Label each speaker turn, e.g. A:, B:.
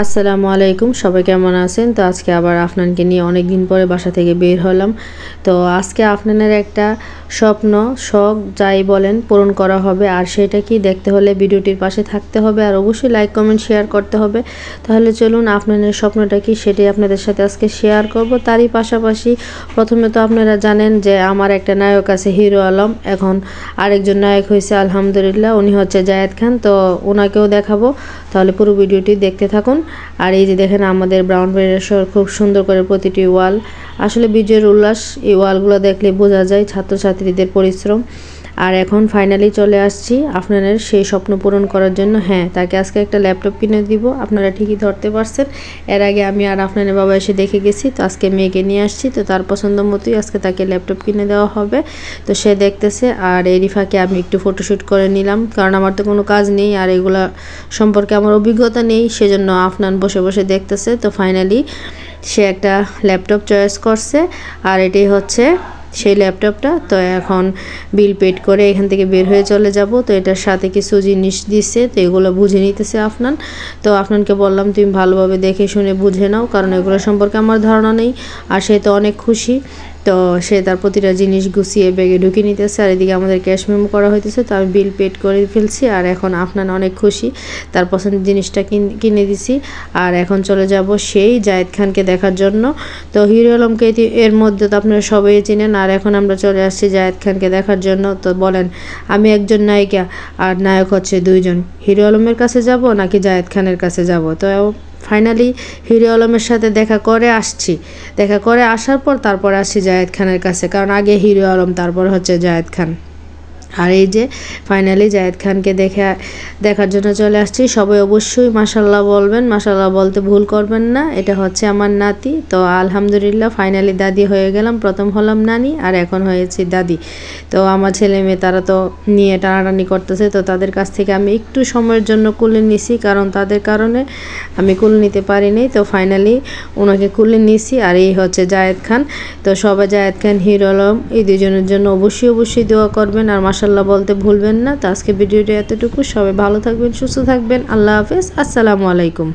A: আসসালামু আলাইকুম, সবাই কেমন আছেন? তো আজকে আবার আফনানকে নিয়ে অনেক দিন পরে বাসা থেকে বের হলাম। তো আজকে আফনানের একটা স্বপ্ন, শখ যাই বলেন পূরণ করা হবে। আর সেটা কি দেখতে হলে ভিডিওটির পাশে থাকতে হবে আর অবশ্যই লাইক কমেন্ট শেয়ার করতে হবে। তাহলে চলুন আফনানের স্বপ্নটা কি সেটাই আপনাদের সাথে আজকে শেয়ার করব। তারই পাশাপাশি প্রথমে তো আপনারা জানেন যে আমার একটা নায়ক আছে হিরো আলম, এখন আরেকজন নায়ক হয়েছে আলহামদুলিল্লাহ, উনি হচ্ছে জায়েদ খান। তো ওনাকেও দেখাবো, তাহলে পুরো ভিডিওটি দেখতে থাকুন। আর এই যে দেখেন আমাদের ব্রাউনবাড়িয়া শহর খুব সুন্দর করে প্রতিটি ওয়াল, আসলে বিজয়ের উল্লাস। এই ওয়ালগুলো দেখলে বোঝা যায় ছাত্রছাত্রীদের পরিশ্রম। আর এখন ফাইনালি চলে আসছি আপনাদের সেই স্বপ্ন পূরণ করার জন্য। হ্যাঁ, তাকে আজকে একটা ল্যাপটপ কিনে দিব, আপনারা ঠিকই ধরতে পারছেন। এর আগে আমি আর আপনাদের বাবা এসে দেখে গেছি, তো আজকে মেয়েকে নিয়ে আসছি, তো তার পছন্দ মতোই আজকে তাকে ল্যাপটপ কিনে দেওয়া হবে। তো সে দেখতেছে, আর এই রিফাকে আমি একটু ফটোশ্যুট করে নিলাম, কারণ আমার তো কোনো কাজ নেই আর এগুলা সম্পর্কে আমার অভিজ্ঞতা নেই, সেজন্য আফনান বসে বসে দেখতেছে। তো ফাইনালি সে একটা ল্যাপটপ চয়েস করছে, আর এটাই হচ্ছে সেই ল্যাপটপটা। তো এখন বিল পেড করে এখান থেকে বের হয়ে চলে যাব। তো এটার সাথে কিছু জিনিস দিচ্ছে, তো এগুলো বুঝে নিতেছে আফনান। তো আফনানকে বললাম তুমি ভালোভাবে দেখে শুনে বুঝে নাও, কারণ এগুলো সম্পর্কে আমার ধারণা নেই। আর সে তো অনেক খুশি, তো সে তার প্রতিটা জিনিস গুছিয়ে ব্যাগে ঢুকিয়ে নিতেছে। আর এদিকে আমাদের ক্যাশ মেমো করা হইতেছে, তো আমি বিল পেড করে ফেলছি। আর এখন আফনান অনেক খুশি, তার পছন্দের জিনিসটা কিনে দিছি। আর এখন চলে যাব সেই জায়েদ খানকে দেখার জন্য। তো হিরো আলমকে এর মধ্যে তো আপনারা সবাই চেনেন, আর এখন আমরা চলে আসছি জায়েদ খানকে দেখার জন্য। তো বলেন, আমি একজন নায়িকা আর নায়ক হচ্ছে দুইজন, হিরো আলমের কাছে যাব নাকি জায়েদ খানের কাছে যাব? তো ফাইনালি হিরো আলমের সাথে দেখা করে আসছি, দেখা করে আসার পর তারপর আসছি জায়েদ খানের কাছে, কারণ আগে হিরো আলম তারপর হচ্ছে জায়েদ খান। আর এই যে ফাইনালি জায়েদ খানকে দেখার জন্য চলে আসছি। সবাই অবশ্যই মাশাল্লাহ বলবেন, মাশাল্লাহ বলতে ভুল করবেন না। এটা হচ্ছে আমার নাতি। তো আলহামদুলিল্লাহ ফাইনালি দাদি হয়ে গেলাম, প্রথম হলাম নানি আর এখন হয়েছি দাদি। তো আমার ছেলে মেয়ে তারা তো নিয়ে টানাটানি করতেছে, তো তাদের কাছ থেকে আমি একটু সময়ের জন্য কুলে নিছি, কারণ তাদের কারণে আমি কুলে নিতে পারিনি। তো ফাইনালি ওনাকে কুলে নিছি। আর এই হচ্ছে জায়েদ খান। তো সবাই জায়েদ খান, হিরো আলম এই দুজনের জন্য অবশ্যই দোয়া করবেন আর মাশাল্লাহ বলতে ভুলবেন না। তো আজকে ভিডিওটা এতটুকু, সবাই ভালো থাকবেন, সুস্থ থাকবেন, আল্লাহ হাফেজ, আসসালামু আলাইকুম।